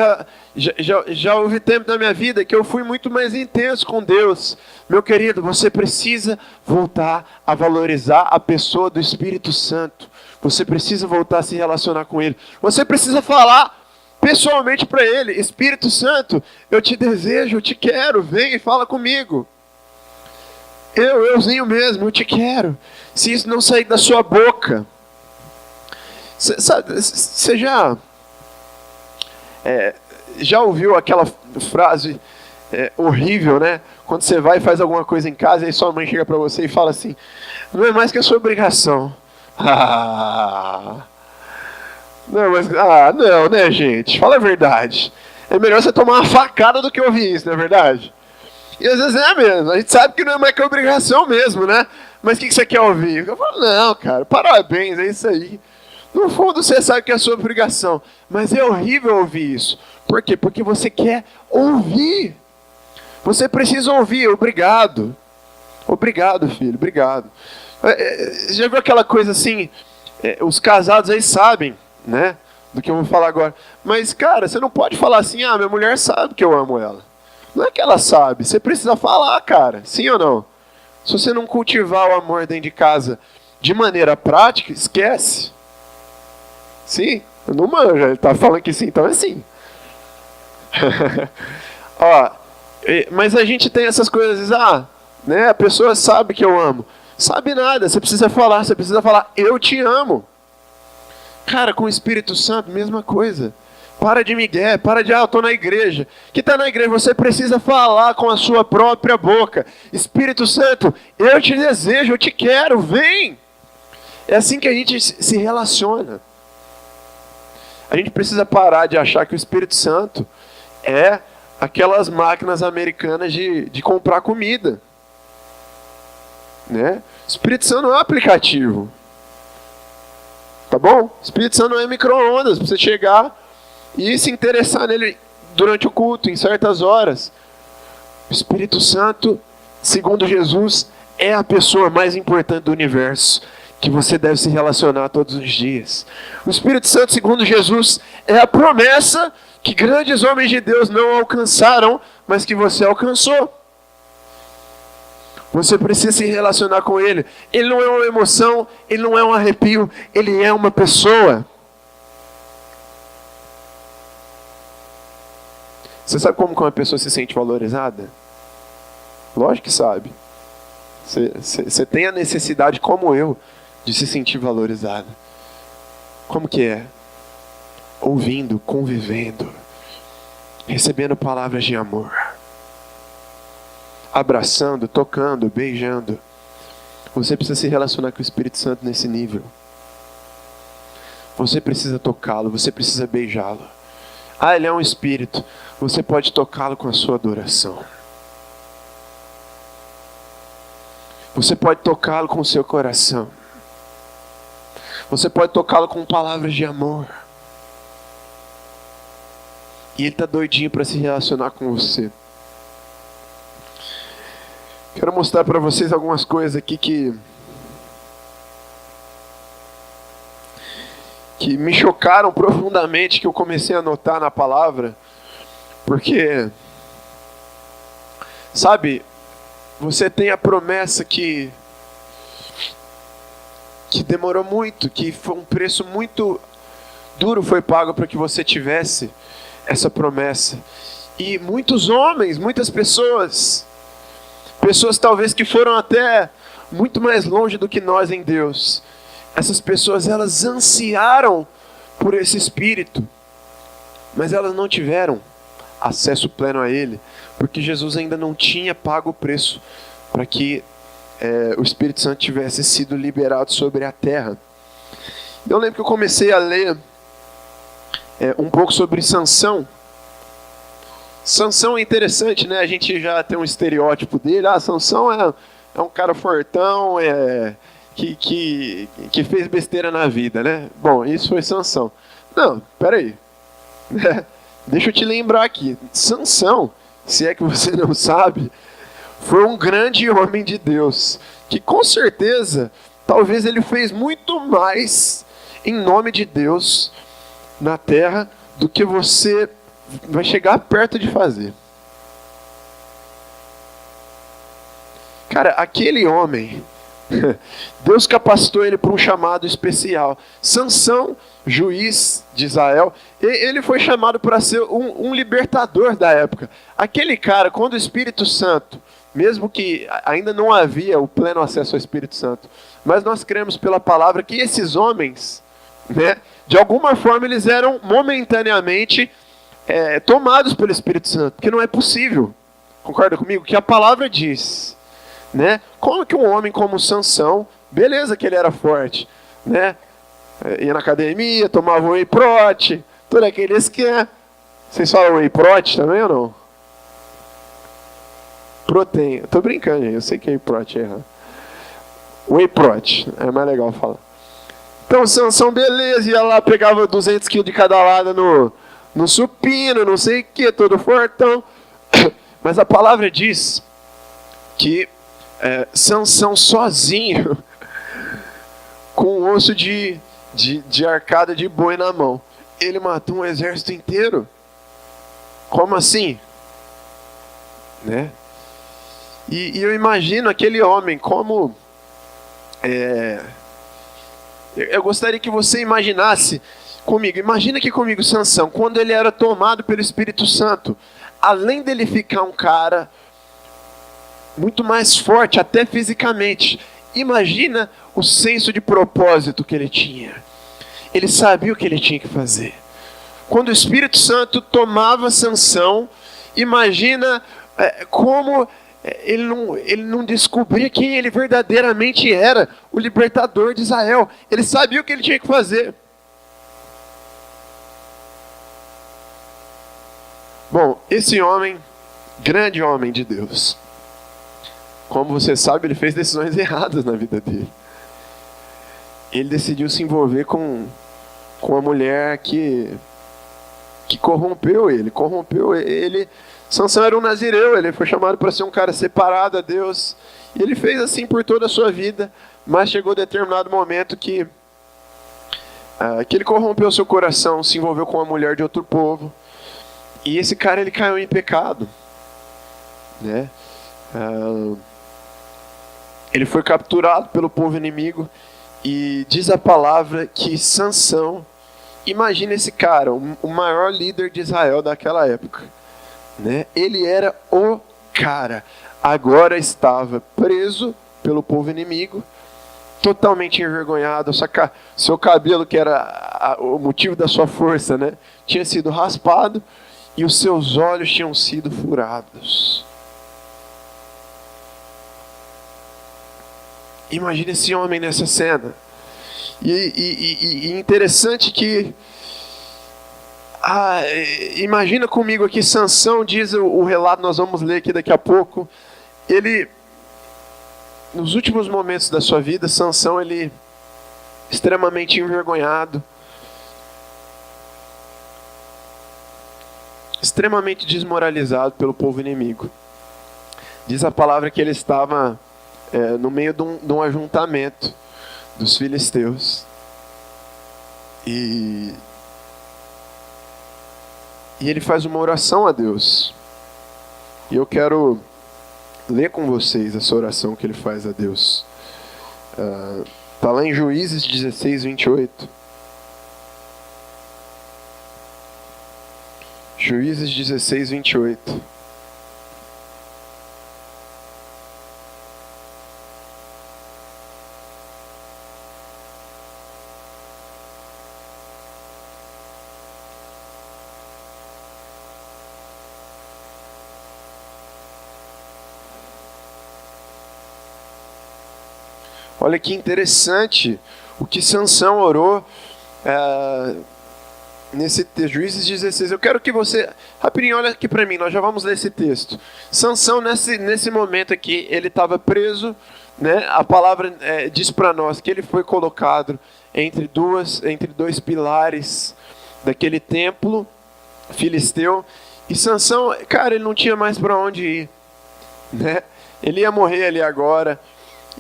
já houve tempo na minha vida que eu fui muito mais intenso com Deus. Meu querido, você precisa voltar a valorizar a pessoa do Espírito Santo. Você precisa voltar a se relacionar com Ele. Você precisa falar pessoalmente para Ele: Espírito Santo, eu te desejo, eu te quero, vem e fala comigo. Euzinho mesmo, eu te quero. Se isso não sair da sua boca, você já ouviu aquela frase horrível, né? Quando você vai e faz alguma coisa em casa, e sua mãe chega para você e fala assim: não é mais que a sua obrigação. Não, né, gente? Fala a verdade. É melhor você tomar uma facada do que ouvir isso, não é verdade? E às vezes é mesmo. A gente sabe que não é mais que obrigação mesmo, né? Mas o que você quer ouvir? Eu falo: não, cara, parabéns, é isso aí. No fundo você sabe que é a sua obrigação. Mas é horrível ouvir isso. Por quê? Porque você quer ouvir. Você precisa ouvir. Obrigado. Obrigado, filho. Obrigado. Já viu aquela coisa assim? Os casados aí sabem, né? Do que eu vou falar agora. Mas, cara, você não pode falar assim: ah, minha mulher sabe que eu amo ela. Não é que ela sabe. Você precisa falar, cara. Sim ou não? Se você não cultivar o amor dentro de casa de maneira prática, esquece. Sim? Eu não manjo. Ele tá falando que sim, então é sim. Ó, mas a gente tem essas coisas, né? A pessoa sabe que eu amo. Sabe nada, você precisa falar, eu te amo. Cara, com o Espírito Santo, mesma coisa. Para de migué, para de, eu estou na igreja. Que está na igreja, você precisa falar com a sua própria boca. Espírito Santo, eu te desejo, eu te quero, vem. É assim que a gente se relaciona. A gente precisa parar de achar que o Espírito Santo é aquelas máquinas americanas de comprar comida. Né? O Espírito Santo não é um aplicativo. Tá bom? O Espírito Santo não é micro-ondas para você chegar e se interessar nele durante o culto, em certas horas. O Espírito Santo, segundo Jesus, é a pessoa mais importante do universo, que você deve se relacionar todos os dias. O Espírito Santo, segundo Jesus, é a promessa que grandes homens de Deus não alcançaram, mas que você alcançou. Você precisa se relacionar com Ele. Ele não é uma emoção, Ele não é um arrepio, Ele é uma pessoa. Você sabe como que uma pessoa se sente valorizada? Lógico que sabe. Você tem a necessidade, como eu, de se sentir valorizado. Como que é? Ouvindo, convivendo, recebendo palavras de amor, abraçando, tocando, beijando. Você precisa se relacionar com o Espírito Santo nesse nível. Você precisa tocá-lo, você precisa beijá-lo. Ele é um espírito. Você pode tocá-lo com a sua adoração. Você pode tocá-lo com o seu coração. Você pode tocá-lo com palavras de amor. E Ele está doidinho para se relacionar com você. Quero mostrar para vocês algumas coisas aqui que me chocaram profundamente, que eu comecei a notar na palavra. Porque, sabe, você tem a promessa que demorou muito, que foi um preço muito duro foi pago para que você tivesse essa promessa. E muitos homens, muitas pessoas talvez que foram até muito mais longe do que nós em Deus. Essas pessoas, elas ansiaram por esse Espírito, mas elas não tiveram acesso pleno a Ele, porque Jesus ainda não tinha pago o preço para que o Espírito Santo tivesse sido liberado sobre a terra. Eu lembro que eu comecei a ler um pouco sobre Sansão. Sansão é interessante, né? A gente já tem um estereótipo dele. Sansão é um cara fortão, que fez besteira na vida, né? Bom, isso foi Sansão. Não, peraí. Deixa eu te lembrar aqui. Sansão, se é que você não sabe, foi um grande homem de Deus, que com certeza, talvez ele fez muito mais em nome de Deus na terra do que você vai chegar perto de fazer. Cara, aquele homem, Deus capacitou ele para um chamado especial. Sansão, juiz de Israel, ele foi chamado para ser um libertador da época. Aquele cara, quando o Espírito Santo, mesmo que ainda não havia o pleno acesso ao Espírito Santo, mas nós cremos pela palavra que esses homens, né, de alguma forma eles eram momentaneamente tomados pelo Espírito Santo, porque não é possível, concorda comigo, que a palavra diz, né? Como que um homem como Sansão, beleza que ele era forte, né? Ia na academia, tomava whey protein, todo aquele esquema. Vocês falam whey protein também ou não? Protein, eu tô brincando, eu sei que whey protein é errado. Whey protein, é mais legal falar. Então Sansão, beleza, ia lá, pegava 200 kg de cada lado no supino, não sei o que, todo fortão. Mas a palavra diz que Sansão sozinho, com um osso de arcada de boi na mão, ele matou um exército inteiro. Como assim? Né? E eu imagino aquele homem como... eu gostaria que você imaginasse comigo. Imagina aqui comigo Sansão, quando ele era tomado pelo Espírito Santo. Além dele ficar um cara muito mais forte, até fisicamente, imagina o senso de propósito que ele tinha. Ele sabia o que ele tinha que fazer. quando o Espírito Santo tomava Sansão, imagina como ele não descobria quem ele verdadeiramente era, o libertador de Israel. Ele sabia o que ele tinha que fazer. Bom, esse homem, grande homem de Deus, como você sabe, ele fez decisões erradas na vida dele. Ele decidiu se envolver com uma mulher que corrompeu ele. Sansão era um nazireu, ele foi chamado para ser um cara separado a Deus. E ele fez assim por toda a sua vida, mas chegou determinado momento que ele corrompeu seu coração, se envolveu com uma mulher de outro povo. E esse cara, ele caiu em pecado, né? Ele foi capturado pelo povo inimigo. E diz a palavra que Sansão, imagina esse cara, o maior líder de Israel daquela época, né? Ele era o cara, agora estava preso pelo povo inimigo, totalmente envergonhado. Seu cabelo, que era o motivo da sua força, né, tinha sido raspado, e os seus olhos tinham sido furados. Imagina esse homem nessa cena. E interessante que imagina comigo aqui, Sansão, diz o relato, nós vamos ler aqui daqui a pouco. Ele, nos últimos momentos da sua vida, Sansão, ele extremamente envergonhado, extremamente desmoralizado pelo povo inimigo. Diz a palavra que ele estava no meio de um ajuntamento dos filisteus. E ele faz uma oração a Deus. E eu quero ler com vocês essa oração que ele faz a Deus. Está lá em Juízes 16, 28. Juízes 16, 28. Olha que interessante o que Sansão orou nesse texto, Juízes 16. Eu quero que você, rapidinho, olha aqui para mim, nós já vamos ler esse texto. Sansão, nesse momento aqui, ele estava preso, né? A palavra diz para nós que ele foi colocado entre dois pilares daquele templo filisteu. E Sansão, cara, ele não tinha mais para onde ir, né? Ele ia morrer ali agora.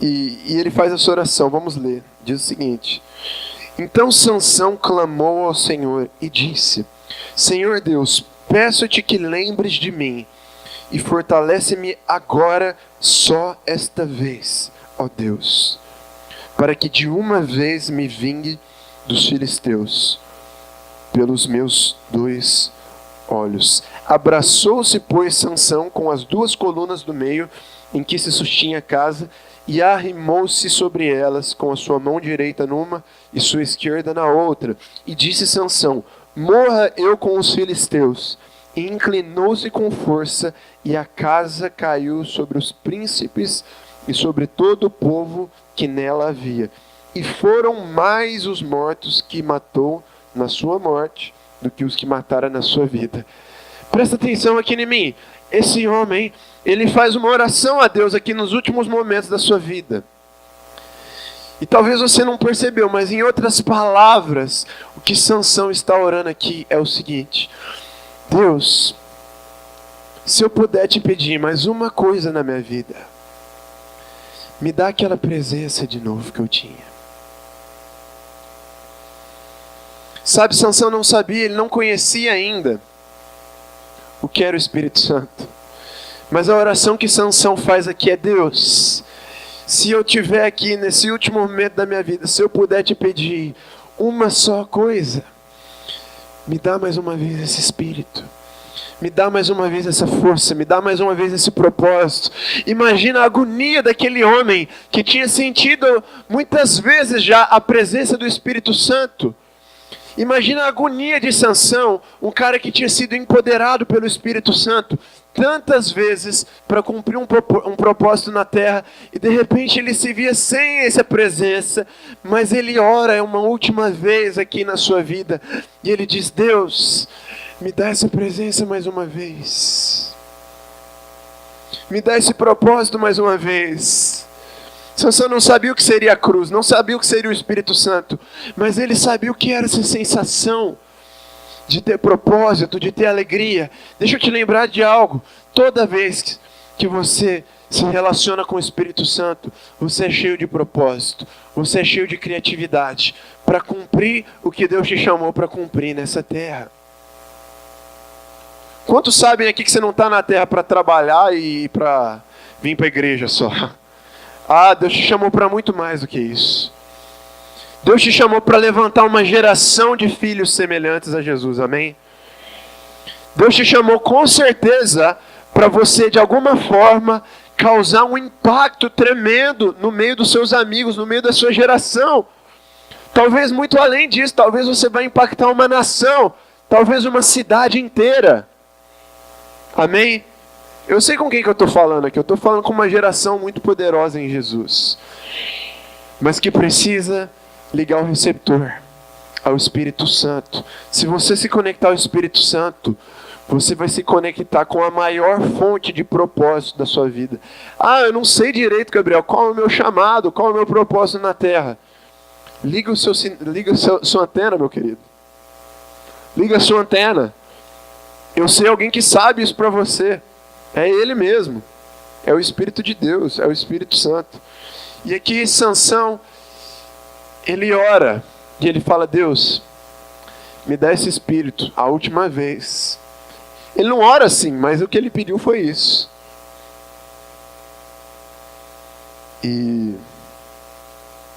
E ele faz essa oração, vamos ler. Diz o seguinte: então Sansão clamou ao Senhor e disse: Senhor Deus, peço-te que lembres de mim e fortalece-me agora só esta vez, ó Deus, para que de uma vez me vingue dos filisteus pelos meus 2 olhos. Abraçou-se, pois, Sansão com as 2 colunas do meio em que se sustinha a casa, e arrimou-se sobre elas com a sua mão direita numa e sua esquerda na outra. E disse Sansão: morra eu com os filisteus. E inclinou-se com força, e a casa caiu sobre os príncipes e sobre todo o povo que nela havia. E foram mais os mortos que matou na sua morte do que os que mataram na sua vida. Presta atenção aqui em mim. Esse homem, ele faz uma oração a Deus aqui nos últimos momentos da sua vida. E talvez você não percebeu, mas em outras palavras, o que Sansão está orando aqui é o seguinte: Deus, se eu puder te pedir mais uma coisa na minha vida, me dá aquela presença de novo que eu tinha. Sabe, Sansão não sabia, ele não conhecia ainda o que era o Espírito Santo. Mas a oração que Sansão faz aqui é: Deus, se eu estiver aqui nesse último momento da minha vida, se eu puder te pedir uma só coisa, me dá mais uma vez esse Espírito. Me dá mais uma vez essa força, me dá mais uma vez esse propósito. Imagina a agonia daquele homem que tinha sentido muitas vezes já a presença do Espírito Santo. Imagina a agonia de Sansão, um cara que tinha sido empoderado pelo Espírito Santo tantas vezes para cumprir um propósito na terra, e de repente ele se via sem essa presença, mas ele ora uma última vez aqui na sua vida, e ele diz: Deus, me dá essa presença mais uma vez, me dá esse propósito mais uma vez. Sansão não sabia o que seria a cruz, não sabia o que seria o Espírito Santo, mas ele sabia o que era essa sensação de ter propósito, de ter alegria. Deixa eu te lembrar de algo: toda vez que você se relaciona com o Espírito Santo, você é cheio de propósito, você é cheio de criatividade para cumprir o que Deus te chamou para cumprir nessa terra. Quantos sabem aqui que você não está na terra para trabalhar e para vir para a igreja só? Ah, Deus te chamou para muito mais do que isso. Deus te chamou para levantar uma geração de filhos semelhantes a Jesus, amém? Deus te chamou com certeza para você, de alguma forma, causar um impacto tremendo no meio dos seus amigos, no meio da sua geração. Talvez muito além disso, talvez você vai impactar uma nação, talvez uma cidade inteira. Amém? Eu sei com quem que eu estou falando aqui. Eu estou falando com uma geração muito poderosa em Jesus, mas que precisa ligar o receptor ao Espírito Santo. Se você se conectar ao Espírito Santo, você vai se conectar com a maior fonte de propósito da sua vida. Ah, eu não sei direito, Gabriel, qual é o meu chamado, qual é o meu propósito na terra. Liga sua antena, meu querido. Liga a sua antena. Eu sei alguém que sabe isso para você. É Ele mesmo. É o Espírito de Deus, é o Espírito Santo. E aqui Sansão, ele ora e ele fala: Deus, me dá esse Espírito a última vez. Ele não ora assim, mas o que ele pediu foi isso. E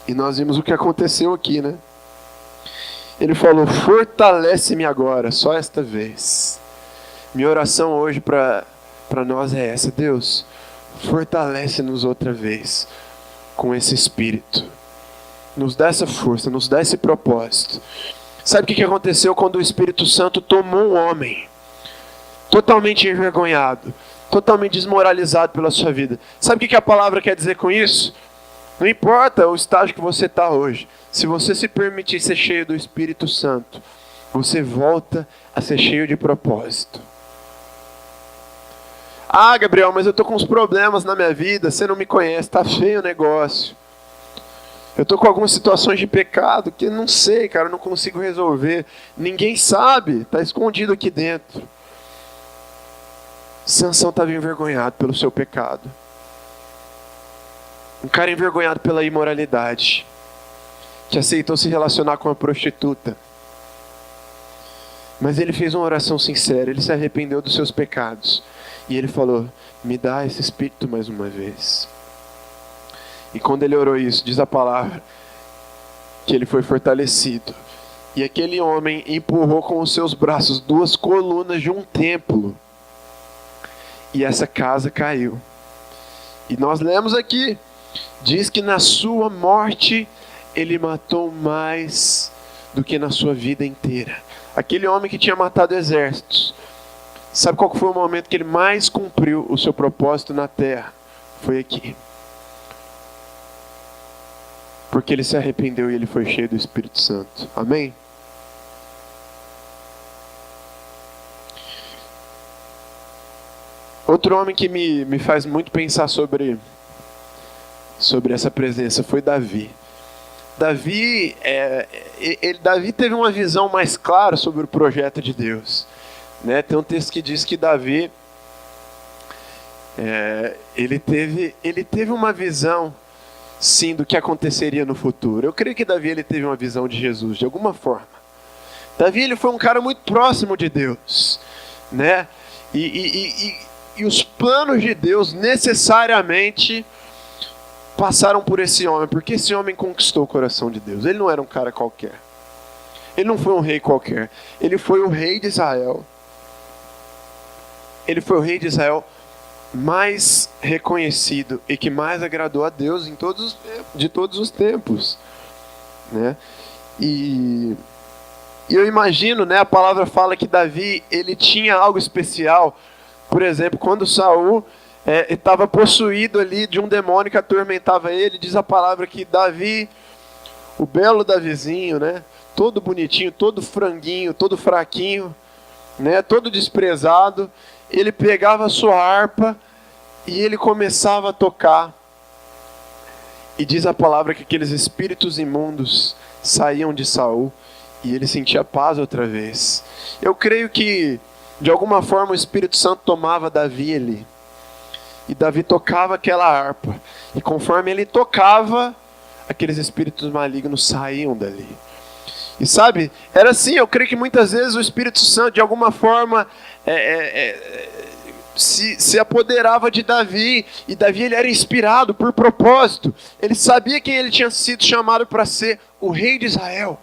nós vimos o que aconteceu aqui, né? Ele falou: fortalece-me agora, só esta vez. Minha oração hoje para nós é essa: Deus, fortalece-nos outra vez com esse Espírito. Nos dá essa força, nos dá esse propósito. Sabe o que aconteceu quando o Espírito Santo tomou um homem totalmente envergonhado, totalmente desmoralizado pela sua vida? Sabe o que a palavra quer dizer com isso? Não importa o estágio que você está hoje, se você se permitir ser cheio do Espírito Santo, você volta a ser cheio de propósito. Ah, Gabriel, mas eu estou com uns problemas na minha vida, você não me conhece, está feio o negócio. Eu estou com algumas situações de pecado que eu não sei, cara, eu não consigo resolver. Ninguém sabe, está escondido aqui dentro. Sansão estava envergonhado pelo seu pecado. Um cara envergonhado pela imoralidade, que aceitou se relacionar com uma prostituta. Mas ele fez uma oração sincera, ele se arrependeu dos seus pecados. E ele falou: me dá esse Espírito mais uma vez. E quando ele orou isso, diz a palavra que ele foi fortalecido. E aquele homem empurrou com os seus braços 2 colunas de um templo. E essa casa caiu. E nós lemos aqui, diz que na sua morte ele matou mais do que na sua vida inteira. Aquele homem que tinha matado exércitos. Sabe qual foi o momento que ele mais cumpriu o seu propósito na terra? Foi aqui. Porque ele se arrependeu e ele foi cheio do Espírito Santo. Amém? Outro homem que me faz muito pensar sobre essa presença foi Davi. Davi teve uma visão mais clara sobre o projeto de Deus. Né? Tem um texto que diz que Davi ele teve uma visão, sim, do que aconteceria no futuro. Eu creio que Davi ele teve uma visão de Jesus, de alguma forma. Davi ele foi um cara muito próximo de Deus, né? E os planos de Deus necessariamente passaram por esse homem, porque esse homem conquistou o coração de Deus. Ele não era um cara qualquer. Ele não foi um rei qualquer. Ele foi o rei de Israel. Ele foi o rei de Israel mais reconhecido e que mais agradou a Deus de todos os tempos, né? E E eu imagino, né, a palavra fala que Davi, ele tinha algo especial. Por exemplo, quando Saul estava possuído ali de um demônio que atormentava ele, diz a palavra que Davi, o belo Davizinho, né, todo bonitinho, todo franguinho, todo fraquinho, né, todo desprezado, ele pegava a sua harpa e ele começava a tocar. E diz a palavra que aqueles espíritos imundos saíam de Saul e ele sentia paz outra vez. Eu creio que, de alguma forma, o Espírito Santo tomava Davi ali. E Davi tocava aquela harpa. E conforme ele tocava, aqueles espíritos malignos saíam dali. E sabe, era assim, eu creio que muitas vezes o Espírito Santo, de alguma forma, se apoderava de Davi. E Davi, ele era inspirado por propósito. Ele sabia quem ele tinha sido chamado para ser: o rei de Israel.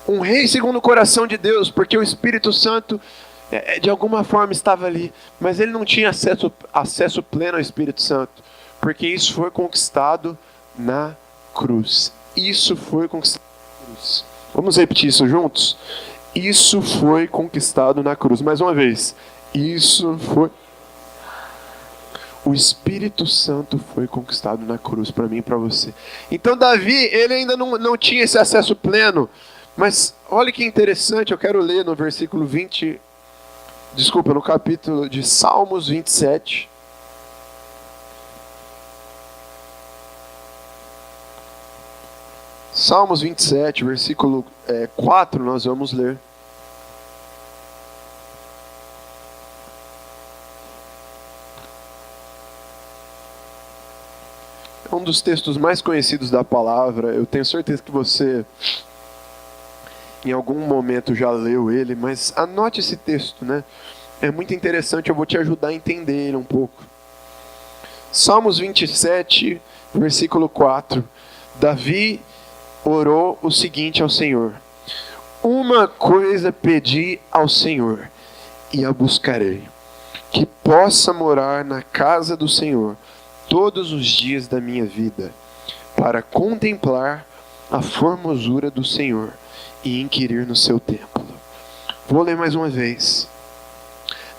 Um rei segundo o coração de Deus, porque o Espírito Santo, de alguma forma, estava ali. Mas ele não tinha acesso pleno ao Espírito Santo, porque isso foi conquistado na cruz. Isso foi conquistado na cruz. Vamos repetir isso juntos? Isso foi conquistado na cruz. Mais uma vez. Isso foi... O Espírito Santo foi conquistado na cruz para mim e para você. Então Davi, ele ainda não tinha esse acesso pleno. Mas olha que interessante, eu quero ler no versículo 20... Desculpa, no capítulo de Salmos 27. Salmos 27, versículo 4, nós vamos ler. É um dos textos mais conhecidos da palavra. Eu tenho certeza que você, em algum momento, já leu ele, mas anote esse texto, né? É muito interessante, eu vou te ajudar a entender ele um pouco. Salmos 27, versículo 4. Davi orou o seguinte ao Senhor: uma coisa pedi ao Senhor, e a buscarei, que possa morar na casa do Senhor todos os dias da minha vida, para contemplar a formosura do Senhor e inquirir no seu templo. Vou ler mais uma vez.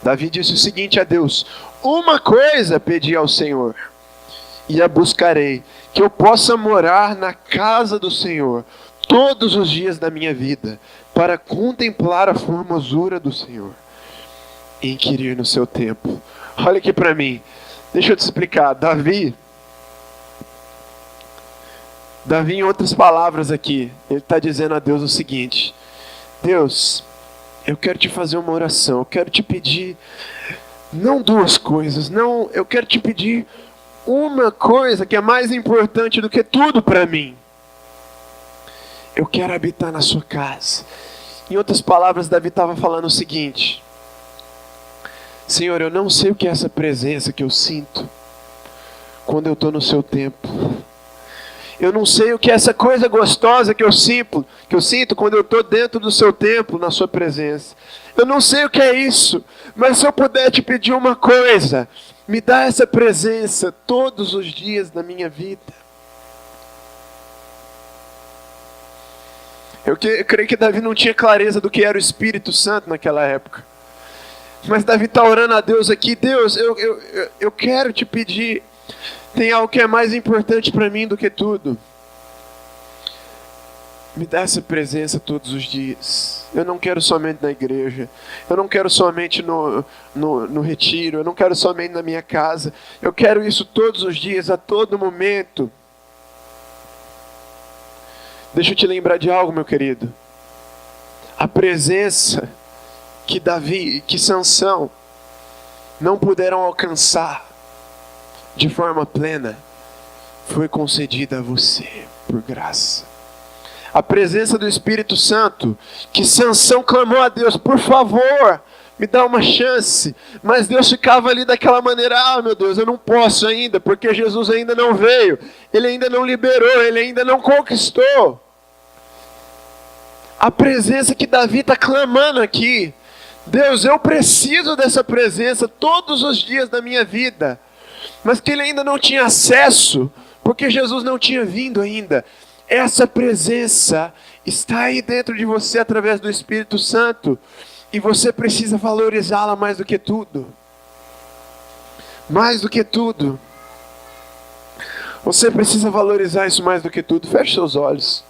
Davi disse o seguinte a Deus: uma coisa pedi ao Senhor, e a buscarei, que eu possa morar na casa do Senhor todos os dias da minha vida, para contemplar a formosura do Senhor e inquirir no seu templo. Olha aqui para mim, deixa eu te explicar. Davi, em outras palavras aqui, ele está dizendo a Deus o seguinte: Deus, eu quero te fazer uma oração, eu quero te pedir, não duas coisas, não, eu quero te pedir uma coisa que é mais importante do que tudo para mim. Eu quero habitar na sua casa. Em outras palavras, Davi estava falando o seguinte: Senhor, eu não sei o que é essa presença que eu sinto quando eu estou no seu templo. Eu não sei o que é essa coisa gostosa que eu sinto quando eu estou dentro do seu templo, na sua presença. Eu não sei o que é isso, mas se eu puder te pedir uma coisa, me dá essa presença todos os dias da minha vida. Eu creio que Davi não tinha clareza do que era o Espírito Santo naquela época. Mas Davi está orando a Deus aqui: Deus, eu quero te pedir, tem algo que é mais importante para mim do que tudo. Me dá essa presença todos os dias. Eu não quero somente na igreja. Eu não quero somente no retiro. Eu não quero somente na minha casa. Eu quero isso todos os dias, a todo momento. Deixa eu te lembrar de algo, meu querido. A presença que Davi, que Sansão não puderam alcançar de forma plena, foi concedida a você por graça. A presença do Espírito Santo, que Sansão clamou a Deus: por favor, me dá uma chance. Mas Deus ficava ali daquela maneira: ah, meu Deus, eu não posso ainda, porque Jesus ainda não veio, Ele ainda não liberou, Ele ainda não conquistou. A presença que Davi está clamando aqui: Deus, eu preciso dessa presença todos os dias da minha vida. Mas que ele ainda não tinha acesso, porque Jesus não tinha vindo ainda. Essa presença está aí dentro de você através do Espírito Santo. E você precisa valorizá-la mais do que tudo. Mais do que tudo. Você precisa valorizar isso mais do que tudo. Feche seus olhos.